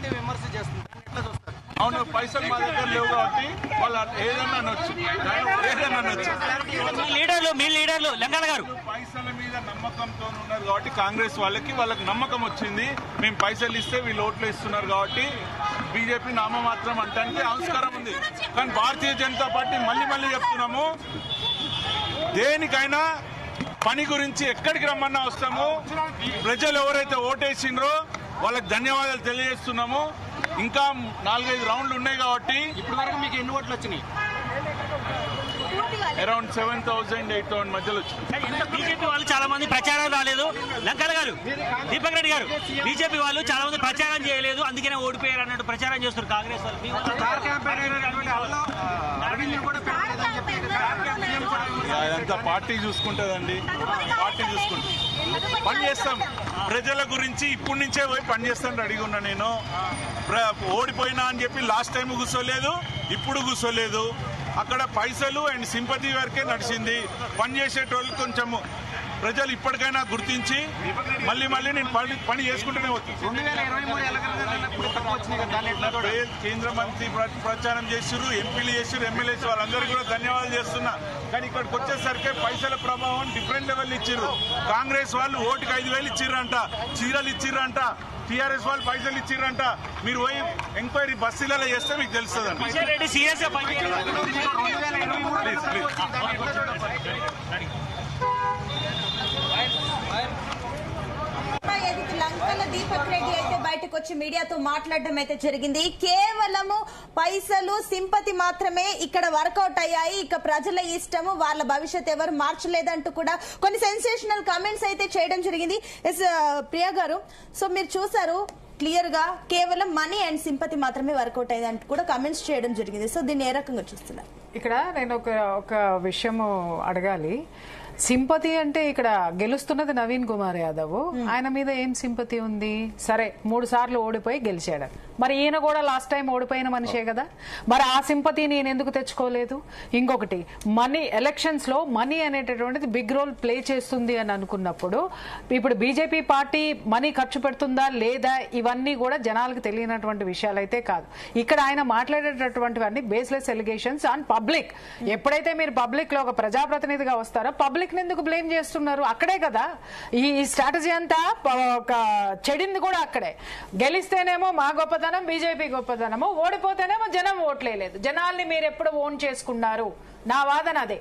Party విమర్శ చేస్తుంది, ఎట్లా చూస్తారు? అవును, పైసలు మా దగ్గర లేవు కాబట్టి వాళ్ళు ఏదన్నా అనొచ్చు. మీ లీడర్లు లంకాల గారు పైసల మీద నమ్మకంతో ఉన్నారు కాబట్టి కాంగ్రెస్ వాళ్ళకి నమ్మకం వచ్చింది. మేము పైసలు ఇస్తే వీళ్ళు ఓట్లు ఇస్తున్నారు కాబట్టి బీజేపీ నామమాత్రం అంటానికి ఆవిష్కారం ఉంది. కానీ భారతీయ జనతా పార్టీ మళ్ళీ చెప్తున్నాము, దేనికైనా పని గురించి ఎక్కడికి రమ్మన్నా వస్తాము. ప్రజలు ఎవరైతే ఓటేసిండ్రో వాళ్ళకి ధన్యవాదాలు తెలియజేస్తున్నాము. ఇంకా 4-5 రౌండ్లు ఉన్నాయి కాబట్టి ఇప్పటి వరకు మీకు ఎన్ని ఓట్లు వచ్చినాయి? అరౌండ్ 7,000-8,000 మధ్యలో వచ్చింది. బీజేపీ వాళ్ళు చాలా మంది ప్రచారం రాలేదు. లంకాల గారు, దీపక్ రెడ్డి గారు, బీజేపీ వాళ్ళు చాలా మంది ప్రచారం చేయలేదు, అందుకనే ఓడిపోయారు అన్నట్టు ప్రచారం చేస్తారు కాంగ్రెస్ వాళ్ళు. అదంతా పార్టీ చూసుకుంటుందండి, పార్టీ చూసుకుంటుంది. పని చేస్తాం ప్రజల గురించి, ఇప్పటి నుంచే పోయి పని చేస్తాను రెడీగా ఉన్నా. నేను ఓడిపోయినా అని చెప్పి లాస్ట్ టైం కూర్చోలేదు, ఇప్పుడు కూర్చోలేదు. అక్కడ పైసలు అండ్ సింపతి వరకే నడిచింది. పనిచేసేటోళ్ళు కొంచెం ప్రజలు ఇప్పటికైనా గుర్తించి మళ్ళీ నేను పని చేసుకుంటూనే వస్తాను. కేంద్ర మంత్రి ప్రచారం చేసిర్రు, ఎంపీలు చేసిర్రు, ఎమ్మెల్యేస్ వాళ్ళందరికీ కూడా ధన్యవాదాలు చేస్తున్నా. కానీ ఇక్కడికి వచ్చేసరికి పైసల ప్రభావం డిఫరెంట్ లెవెల్ ఇచ్చిర్రు. కాంగ్రెస్ వాళ్ళు ఓటుకి 5,000 ఇచ్చిర్రంట, చీరలు ఇచ్చిర్రంట, టీఆర్ఎస్ వాళ్ళు పైసలు ఇచ్చిర్రంట. మీరు పోయి ఎంక్వైరీ బస్సులలో చేస్తే మీకు తెలుస్తుందండి. లంకల దీపక్ రెడ్డి అయితే బయటకు వచ్చి మీడియాతో మాట్లాడడం అయితే జరిగింది. కేవలము పైసలు సింపతి మాత్రమే ఇక్కడ వర్కౌట్ అయ్యాయి, ఇక ప్రజల ఇష్టము, వాళ్ళ భవిష్యత్ ఎవరు మార్చలేదంటూ కూడా కొన్ని సెన్సేషనల్ కామెంట్స్ అయితే చేయడం జరిగింది. ప్రియా గారు, సో మీరు చూసారు క్లియర్ గా కేవలం మనీ అండ్ సింపతి మాత్రమే వర్కౌట్ అయ్యిందంటూ కూడా కామెంట్స్ చేయడం జరిగింది. సో దీన్ని ఏ రకంగా చూస్తున్నారు? ఇక్కడ నేను ఒక విషయము అడగాలి. సింపతి అంటే ఇక్కడ గెలుస్తున్నది నవీన్ కుమార్ యాదవ్, ఆయన మీద ఏం సింపతి ఉంది? సరే 3 సార్లు ఓడిపోయి గెలిచాడు, మరి ఈయన కూడా లాస్ట్ టైం ఓడిపోయిన మనిషే కదా, మరి ఆ సింపతి నేను ఎందుకు తెచ్చుకోలేదు? ఇంకొకటి, మనీ, ఎలక్షన్స్ లో మనీ అనేటటువంటిది బిగ్ రోల్ ప్లే చేస్తుంది అని అనుకున్నప్పుడు ఇప్పుడు బీజేపీ పార్టీ మనీ ఖర్చు పెడుతుందా లేదా ఇవన్నీ కూడా జనాలకు తెలియనటువంటి విషయాలు అయితే కాదు. ఇక్కడ ఆయన మాట్లాడేటటువంటివన్నీ బేస్లెస్ ఎలిగేషన్స్ ఆన్ పబ్లిక్. ఎప్పుడైతే మీరు పబ్లిక్ లో ఒక ప్రజాప్రతినిధిగా వస్తారో పబ్లిక్ ఎందుకు బ్లేమ్ చేస్తున్నారు? అక్కడే కదా ఈ స్ట్రాటజీ అంతా చెడింది కూడా అక్కడే. గెలిస్తేనేమో మా గొప్పతనం, బీజేపీ గొప్పతనము, ఓడిపోతేనేమో జనం ఓట్లేదు. జనాల్ని మీరు ఎప్పుడు ఓన్ చేసుకున్నారు? నా వాదన అదే.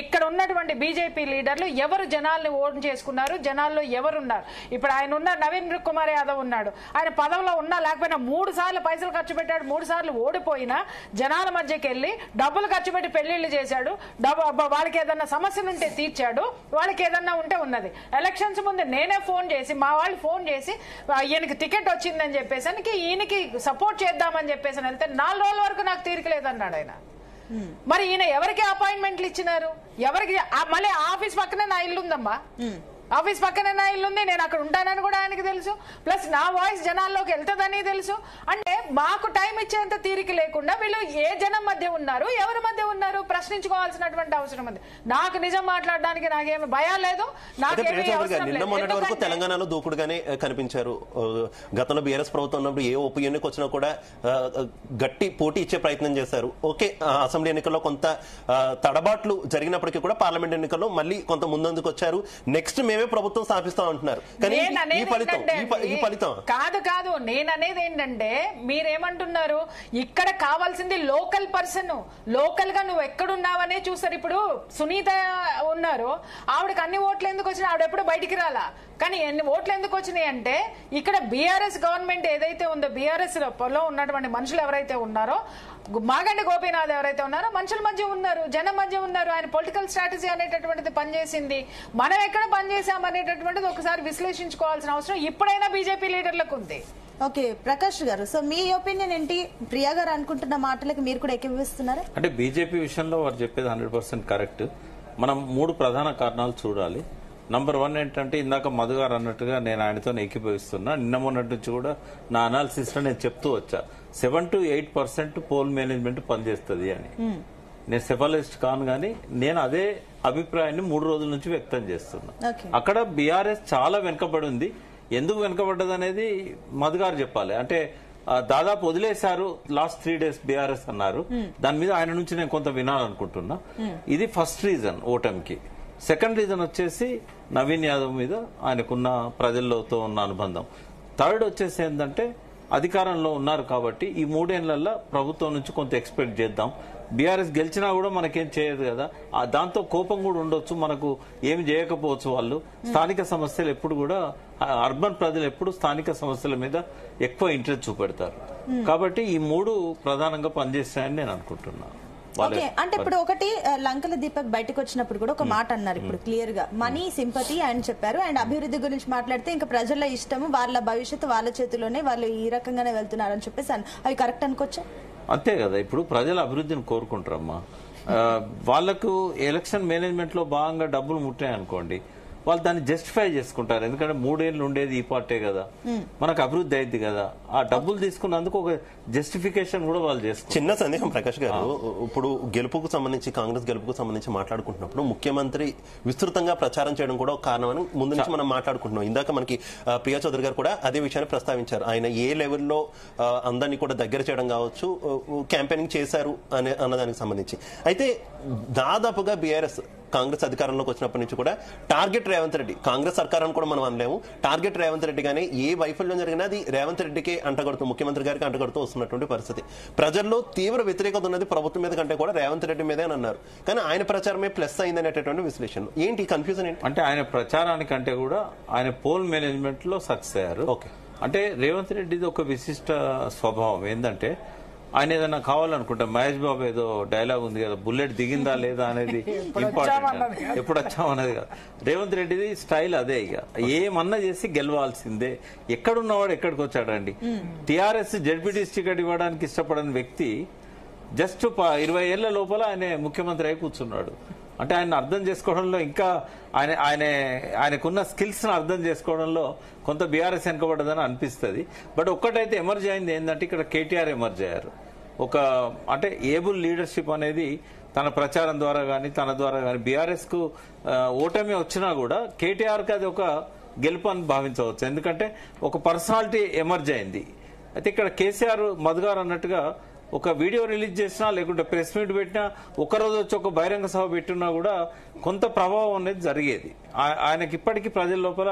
ఇక్కడ ఉన్నటువంటి బీజేపీ లీడర్లు ఎవరు జనాల్ని ఓన్ చేసుకున్నారు? జనాల్లో ఎవరున్నారు? ఇప్పుడు ఆయన ఉన్న నవీన్ కుమార్ యాదవ్ ఉన్నాడు, ఆయన పదవిలో ఉన్నా లేకపోయినా 3 సార్లు పైసలు ఖర్చు పెట్టాడు, 3 సార్లు ఓడిపోయినా జనాల మధ్యకి వెళ్లి డబ్బులు ఖర్చు పెట్టి పెళ్లిళ్లు చేశాడు, వాళ్ళకి ఏదన్నా సమస్యలు ఉంటే తీర్చాడు, వాళ్ళకి ఏదన్నా ఉంటే ఉన్నది. ఎలక్షన్స్ ముందు నేనే ఫోన్ చేసి, మా వాళ్ళు ఫోన్ చేసి ఈయనకి టికెట్ వచ్చిందని చెప్పేసి ఈయనకి సపోర్ట్ చేద్దామని చెప్పేసి వెళ్తే 4 రోజుల వరకు నాకు తీరిక లేదన్నాడు ఆయన. మరి ఈయన ఎవరికి అపాయింట్మెంట్లు ఇచ్చినారు? ఎవరికి? మళ్ళీ ఆఫీస్ పక్కనే నా ఇల్లు ఉందమ్మా, ఆఫీస్ పక్కనే నా ఇల్లు ఉంది, నేను అక్కడ ఉంటానని కూడా ఆయనకి తెలుసు, ప్లస్ నా వాయిస్ జనాల్లోకి వెళ్తుందని తెలుసు. అంటే మాకు టైం ఇచ్చేంత తీరిక లేకుండా వీళ్ళు ఏ జనం మధ్య ఉన్నారు, ఎవరి మధ్య ఉన్నారు ప్రశ్నించుకోవాల్సినటువంటి అవసరం ఉంది. నాకు నిజం మాట్లాడడానికి నాకేమి భయం లేదు, నిన్న మొన్నటి వరకు తెలంగాణలో దూకుడుగానే కనిపించారు. గతంలో బీఆర్ఎస్ ప్రభుత్వం ఉన్నప్పుడు ఏ ఒపీనియన్కి వచ్చినా కూడా గట్టి పోటీ ఇచ్చే ప్రయత్నం చేశారు. ఓకే, అసెంబ్లీ ఎన్నికల్లో కొంత తడబాట్లు జరిగినప్పటికీ కూడా పార్లమెంట్ ఎన్నికల్లో మళ్ళీ కొంత ముందందుకు వచ్చారు. నెక్స్ట్ మేమే ప్రభుత్వం స్థాపిస్తాం అంటున్నారు. కానీ ఈ ఫలితం కాదు. నేననేది ఏంటంటే మీరేమంటున్నారు, ఇక్కడ కావాల్సింది లోకల్ పర్సన్, లోకల్ గా నువ్వు ఎక్కడున్నావనే చూస్తారు. ఇప్పుడు సునీత ఉన్నారు, ఆవిడకి అన్ని ఓట్లు ఎందుకు వచ్చినాయి? ఆవిడ ఎప్పుడు బయటికి రాలా, కానీ ఎన్ని ఓట్లు ఎందుకు వచ్చినాయి అంటే ఇక్కడ బీఆర్ఎస్ గవర్నమెంట్ ఏదైతే ఉందో, బీఆర్ఎస్ లో ఉన్నటువంటి మనుషులు ఎవరైతే ఉన్నారో, మాగంటి గోపీనాథ్ ఎవరైతే ఉన్నారో మనుషుల మధ్య ఉన్నారు, జనం మధ్య ఉన్నారు. ఆయన పొలిటికల్ స్ట్రాటజీ అనేటటువంటిది పనిచేసింది. మనం ఎక్కడ పనిచేసాం అనేటటువంటిది ఒకసారి విశ్లేషించుకోవాల్సిన అవసరం ఇప్పుడైనా బీజేపీ లీడర్లకు ఉంది. ఓకే, ప్రకాష్ గారు, సో మీ ఒపీనియన్ ఏంటి? ప్రియా గారు అనుకుంటున్న మాటలకు మీరు కూడా ఏకీభవిస్తున్నారా? అంటే బీజేపీ విషయంలో వారు చెప్పేది 100% కరెక్ట్. మనం 3 ప్రధాన కారణాలు చూడాలి. నంబర్ 1 ఏంటంటే, ఇందాక మధు గారు అన్నట్టుగా నేను ఆయనతో ఏకీభవిస్తున్నా. నిన్న మొన్నటి నుంచి కూడా నా అనాలిసిస్ లో నేను చెప్తూ వచ్చా, 7 to 8% పోల్ మేనేజ్మెంట్ పనిచేస్తుంది అని. నేను సెఫాలజిస్ట్ కాను, కానీ నేను అదే అభిప్రాయాన్ని 3 రోజుల నుంచి వ్యక్తం చేస్తున్నా. అక్కడ బీఆర్ఎస్ చాలా వెనుకబడి ఉంది. ఎందుకు వెనుకబడ్డది అనేది మధు గారు చెప్పాలి. అంటే దాదాపు వదిలేశారు లాస్ట్ 3 days బీఆర్ఎస్ అన్నారు. దాని మీద ఆయన నుంచి నేను కొంత వినాలనుకుంటున్నా. ఇది ఫస్ట్ రీజన్ ఓటమికి. సెకండ్ రీజన్ వచ్చేసి నవీన్ యాదవ్ మీద ఆయనకున్న ప్రజలతో ఉన్న అనుబంధం. థర్డ్ వచ్చేసి ఏంటంటే అధికారంలో ఉన్నారు కాబట్టి ఈ 3 ఏళ్లలో ప్రభుత్వం నుంచి కొంత ఎక్స్పెక్ట్ చేద్దాం. బీఆర్ఎస్ గెలిచినా కూడా మనకేం చేయదు కదా, దాంతో కోపం కూడా ఉండొచ్చు, మనకు ఏమి చేయకపోవచ్చు. వాళ్ళు స్థానిక సమస్యలు ఎప్పుడు కూడా అర్బన్ ప్రజలు ఎప్పుడు స్థానిక సమస్యల మీద ఎక్కువ ఇంట్రెస్ట్ చూపెడతారు. కాబట్టి ఈ 3 ప్రధానంగా పనిచేస్తాయని నేను అనుకుంటున్నాను. ఓకే, అంటే ఇప్పుడు ఒకటి లంకల దీపక్ బయటకు వచ్చినప్పుడు కూడా ఒక మాట అన్నారు ఇప్పుడు క్లియర్ గా, మనీ సింపతి అని చెప్పారు. అండ్ అభివృద్ధి గురించి మాట్లాడితే ఇంకా ప్రజల ఇష్టము, వాళ్ళ భవిష్యత్తు వాళ్ళ చేతిలోనే, వాళ్ళు ఈ రకంగానే వెళ్తున్నారు అని చెప్పేసి అవి కరెక్ట్ అనుకోవచ్చా? అంతే కదా, ఇప్పుడు ప్రజల అభివృద్ధిని కోరుకుంటారమ్మా. వాళ్లకు ఎలక్షన్ మేనేజ్మెంట్ లో భాగంగా డబ్బులు ముట్టాయనుకోండి, వాళ్ళు దాన్ని జస్టిఫై చేసుకుంటారు. ఎందుకంటే 3 ఏళ్ళు ఉండేది ఈ పార్టీ కదా, మనకు అభివృద్ధి అయింది కదా, ఆ డబ్బులు తీసుకున్నందుకు ఒక జస్టిఫికేషన్ కూడా వాళ్ళు చేసుకుంటారు. చిన్న సందేహం ప్రకాష్ గారు, ఇప్పుడు గెలుపుకు సంబంధించి, కాంగ్రెస్ గెలుపుకు సంబంధించి మాట్లాడుకుంటున్నప్పుడు ముఖ్యమంత్రి విస్తృతంగా ప్రచారం చేయడం కూడా ఒక కారణమని ముందు నుంచి మనం మాట్లాడుకుంటున్నాం. ఇందాక మనకి ప్రియా చౌదరి గారు కూడా అదే విషయాన్ని ప్రస్తావించారు. ఆయన ఏ లెవెల్లో అందరినీ కూడా దగ్గర చేయడం కావచ్చు, క్యాంపెయినింగ్ చేశారు అన్నదానికి సంబంధించి. అయితే దాదాపుగా బీఆర్ఎస్ కాంగ్రెస్ అధికారంలోకి వచ్చినప్పటి నుంచి కూడా టార్గెట్ రేవంత్ రెడ్డి, కాంగ్రెస్ సర్కారం కూడా మనం అనలేము, టార్గెట్ రేవంత్ రెడ్డి గానీ ఏ వైఫల్యం జరిగినా అది రేవంత్ రెడ్డికి అంటగడుతూ, ముఖ్యమంత్రి గారికి అంటగడుతూ వస్తున్నటువంటి పరిస్థితి. ప్రజల్లో తీవ్ర వ్యతిరేకత ఉన్నది ప్రభుత్వం మీద కంటే కూడా రేవంత్ రెడ్డి మీదే అని అన్నారు. కానీ ఆయన ప్రచారమే ప్లస్ అయింది అనేటటువంటి విశ్లేషణ. ఏంటి కన్ఫ్యూజన్ ఏంటి? అంటే ఆయన ప్రచారానికంటే కూడా ఆయన పోల్ మేనేజ్మెంట్ లో సక్సెస్ అయ్యారు. ఓకే, అంటే రేవంత్ రెడ్డిది ఒక విశిష్ట స్వభావం ఏంటంటే, ఆయన ఏదైనా కావాలనుకుంటా, మహేష్ బాబు ఏదో డైలాగ్ ఉంది కదా, బుల్లెట్ దిగిందా లేదా అనేది ఇంపార్టెంట్, ఎప్పుడు వచ్చామన్నది కదా. రేవంత్ రెడ్డిది స్టైల్ అదే. ఇక ఏమన్నా చేసి గెలవాల్సిందే. ఎక్కడున్నవాడు ఎక్కడికి వచ్చాడండి. టీఆర్ఎస్ జెడ్పీటీసీ టికెట్ ఇవ్వడానికి ఇష్టపడని వ్యక్తి జస్ట్ 20 ఏళ్ల లోపల ఆయన ముఖ్యమంత్రి అయి కూర్చున్నాడు. అంటే ఆయన అర్థం చేసుకోవడంలో, ఇంకా ఆయనకున్న స్కిల్స్ ను అర్థం చేసుకోవడంలో కొంత బీఆర్ఎస్ వెనుకబడ్డదని అనిపిస్తుంది. బట్ ఒక్కటైతే ఎమర్జ్ అయింది ఏంటంటే, ఇక్కడ కేటీఆర్ ఎమర్జ్ అయ్యారు. అంటే ఏబుల్ లీడర్షిప్ అనేది తన ప్రచారం ద్వారా కానీ తన ద్వారా కానీ బీఆర్ఎస్ కు ఓటమి వచ్చినా కూడా కేటీఆర్ కి అది ఒక గెలుపు అని భావించవచ్చు. ఎందుకంటే ఒక పర్సనాలిటీ ఎమర్జ్ అయింది. అయితే ఇక్కడ కేసీఆర్ మధు గారు అన్నట్టుగా ఒక వీడియో రిలీజ్ చేసినా, లేకుంటే ప్రెస్ మీట్ పెట్టినా, ఒకరోజు వచ్చి ఒక బహిరంగ సభ పెట్టినా కూడా కొంత ప్రభావం అనేది జరిగేది. ఆయనకి ఇప్పటికీ ప్రజల లోపల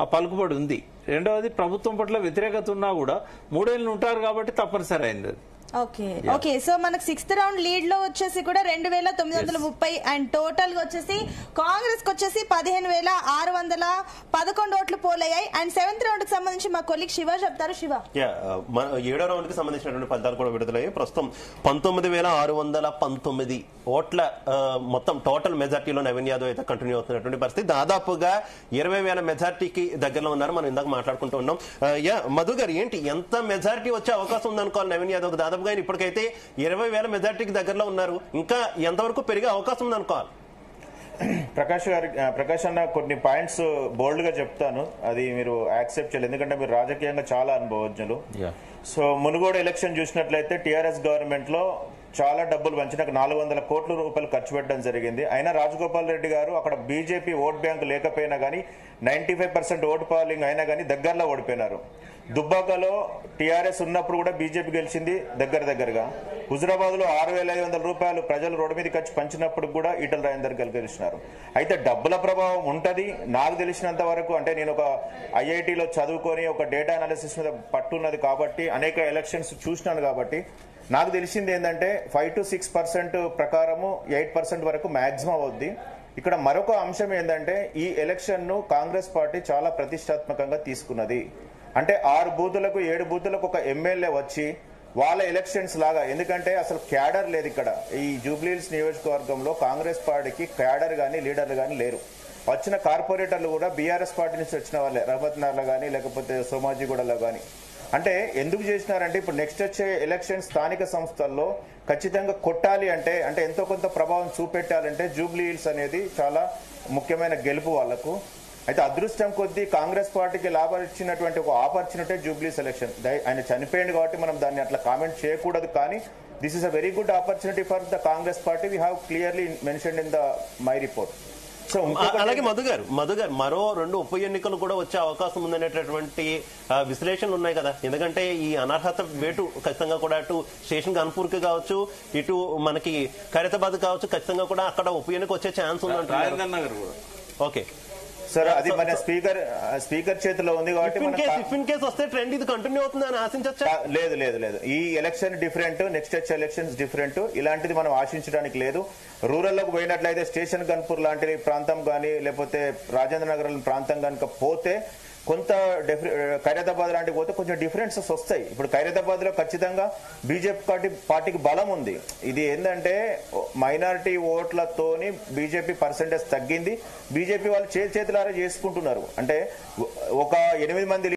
ఆ పలుకుబడి ఉంది. రెండవది, ప్రభుత్వం పట్ల వ్యతిరేకత ఉన్నా కూడా 3 ఏళ్ళు ఉంటారు కాబట్టి తప్పనిసరి అయింది అది. ఓకే, సో మనకు 6th రౌండ్ లీడ్ లో వచ్చేసి కూడా 2930 అండ్ టోటల్ గా వచ్చేసి కాంగ్రెస్ కి వచ్చేసి 15,611 ఓట్లు పోలయ్యాయి. అండ్ 7th రౌండ్ కి సంబంధించి మా కొలీగ్ శివ చెప్తారు. శివ, 7వ రౌండ్ కి సంబంధించినటువంటి ఫలితాలు కూడా విడుదలయ్యాయి. ప్రస్తుతం 19,619 ఓట్ల మొత్తం టోటల్ మెజార్టీలో నవీన్ యాదవ్ అయితే కంటిన్యూ అవుతున్నటువంటి పరిస్థితి. దాదాపుగా 20,000 మెజార్టీకి దగ్గరలో ఉన్నారు. మనం ఇందాక మాట్లాడుకుంటూ ఉన్నాం. మధు గారు, ఏంటి ఎంత మెజార్టీ వచ్చే అవకాశం ఉందనుకోవాలి నవీన్ యాదవ్? దాదాపు ఇప్పటికైతే 20,000 మెజార్టీకి దగ్గరలో ఉన్నారు. ఇంకా ఎంతవరకు పెరిగే అవకాశం ఉందనుకోవాలి? ప్రకాష్ అన్న కొన్ని పాయింట్స్ బోల్డ్ గా చెప్తాను, అది మీరు యాక్సెప్ట్ చేయాలి. ఎందుకంటే మీరు రాజకీయంగా చాలా అనుభవజ్ఞులు. సో మునుగోడు ఎలక్షన్ చూసినట్లయితే టీఆర్ఎస్ గవర్నమెంట్ లో చాలా డబ్బులు పంచినాక 400 కోట్ల రూపాయలు ఖర్చు పెట్టడం జరిగింది. అయినా రాజగోపాల్ రెడ్డి గారు అక్కడ బీజేపీ ఓట్ బ్యాంక్ లేకపోయినా కానీ 95% ఓటు పోలింగ్ అయినా కానీ దగ్గరలో ఓడిపోయినారు. దుబ్బాకలో టీఆర్ఎస్ ఉన్నప్పుడు కూడా బీజేపీ గెలిచింది దగ్గరగా. హుజరాబాద్ లో 6,500 రూపాయలు ప్రజలు రోడ్డు మీద ఖర్చు పంచినప్పుడు కూడా ఈటల రాజేందర్ గెలిచినారు. అయితే డబ్బుల ప్రభావం ఉంటది. నాకు తెలిసినంత వరకు, అంటే నేను ఒక ఐఐటీలో చదువుకొని ఒక డేటా అనాలిసిస్ మీద పట్టున్నది కాబట్టి అనేక ఎలక్షన్స్ చూసినాను కాబట్టి నాకు తెలిసింది ఏంటంటే 5 to 6% ప్రకారము 8% వరకు మాక్సిమం అవుద్ది. ఇక్కడ మరొక అంశం ఏంటంటే, ఈ ఎలక్షన్ ను కాంగ్రెస్ పార్టీ చాలా ప్రతిష్టాత్మకంగా తీసుకున్నది. అంటే 6 బూతులకు 7 బూతులకు ఒక ఎమ్మెల్యే వచ్చి వాళ్ళ ఎలక్షన్స్ లాగా, ఎందుకంటే అసలు క్యాడర్ లేదు ఇక్కడ. ఈ జూబ్లీహిల్స్ నియోజకవర్గంలో కాంగ్రెస్ పార్టీకి క్యాడర్ గానీ లీడర్లు గానీ లేరు. వచ్చిన కార్పొరేటర్లు కూడా బీఆర్ఎస్ పార్టీ నుంచి వచ్చిన వాళ్ళే, రహమత్నగర్లో కానీ లేకపోతే సోమాజిగూడలో కానీ. అంటే ఎందుకు చేసినారంటే, ఇప్పుడు నెక్స్ట్ వచ్చే ఎలక్షన్ స్థానిక సంస్థల్లో ఖచ్చితంగా కొట్టాలి అంటే ఎంతో కొంత ప్రభావం చూపెట్టాలంటే జూబ్లీహిల్స్ అనేది చాలా ముఖ్యమైన గెలుపు వాళ్లకు. అయితే అదృష్టం కొద్దీ కాంగ్రెస్ పార్టీకి లాభం ఇచ్చినటువంటి ఒక ఆపర్చునిటీ జూబ్లీహిల్స్ ఎలక్షన్. ఆయన చనిపోయింది కాబట్టి మనం దాన్ని అట్లా కామెంట్ చేయకూడదు, కానీ this is a very good opportunity for the Congress party. We have clearly mentioned in the my report. So అలాగే మధు గారు మరో 2 ఉప ఎన్నికలు కూడా వచ్చే అవకాశం ఉందనేటటువంటి విశ్లేషణలు ఉన్నాయి కదా. ఎందుకంటే ఈ అనర్హత వేటు ఖచ్చితంగా కూడా అటు స్టేషన్ కాన్పూర్ కి కావచ్చు, ఇటు మనకి ఖైరతాబాద్ కావచ్చు, ఖచ్చితంగా కూడా అక్కడ ఉప ఎన్నిక వచ్చే ఛాన్స్ ఉందంటున్నారు. ఓకే సార్, అది మన స్పీకర్ చేతిలో ఉంది కాబట్టి ఇన్ కేసు వస్తే ట్రెండ్ ఇది కంటిన్యూ అవుతుందని ఆశించచ్చా? లేదు. ఈ ఎలక్షన్ డిఫరెంట్, నెక్స్ట్ వచ్చే ఎలక్షన్స్ డిఫరెంట్. ఇలాంటిది మనం ఆశించడానికి లేదు. రూరల్లోకి పోయినట్లయితే స్టేషన్ కన్పూర్ లాంటి ప్రాంతం కానీ లేకపోతే రాజేంద్ర నగర్ ప్రాంతం కనుక పోతే కొంత ఖైరతాబాద్ లాంటివి పోతే కొంచెం డిఫరెన్సెస్ వస్తాయి. ఇప్పుడు ఖైరతాబాద్ లో ఖచ్చితంగా బీజేపీ పార్టీకి బలం ఉంది. ఇది ఏంటంటే మైనారిటీ ఓట్లతోని బీజేపీ పర్సెంటేజ్ తగ్గింది. బీజేపీ వాళ్ళు చేతులారా చేసుకుంటున్నారు. అంటే ఒక 8 మంది